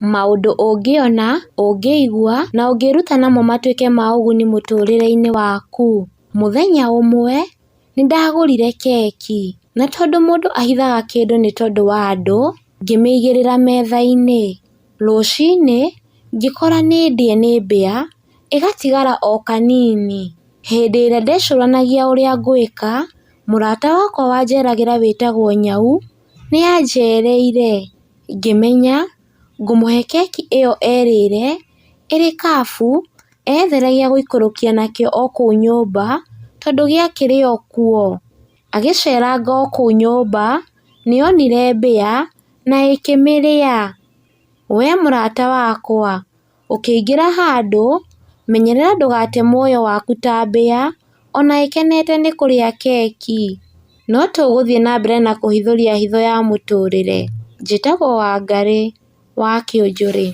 maũndũ ũngĩona, ũngĩigua na ũngĩruta namo matuĩke ma ũguni mũtũrĩre-inĩ waku. Mũthenya ũmwe nĩndagũrire keki, na tondũ mũndũ ahithaga kĩndũ nĩ tondũ wa andũ, ngĩmĩigĩrĩra metha-inĩ. Rũcinĩ ngĩkora nĩ ndĩe nĩ mbĩa, ĩgatigara o kanini. Hĩndĩ ĩrĩa ndecũranagia ũrĩa ngwĩka, mũrata wakwa wanjeragĩra wĩtagwo Nyau, nĩanjereire, ngĩmenya ngũmũhe keki ĩyo erĩre ĩrĩ kabu eyetheragia gũikũrũkia nakĩo o kũu nyũmba tondũ gĩakĩrĩ o kuo. Agĩceranga o kũu nyũmba, nĩonire mbĩa na ĩkĩmĩrĩa. Wee mũrata wakwa, ũkĩingĩra handũ, menyerera ndũgate muoyo waku ta mbĩa, ona ĩkenete nĩ kũrĩa keki. No tũgũthiĩ na mbere na kũhithũria hitho ya mũtũrĩre. Njĩtagwo Wangari wa Kĩũnjũrĩ.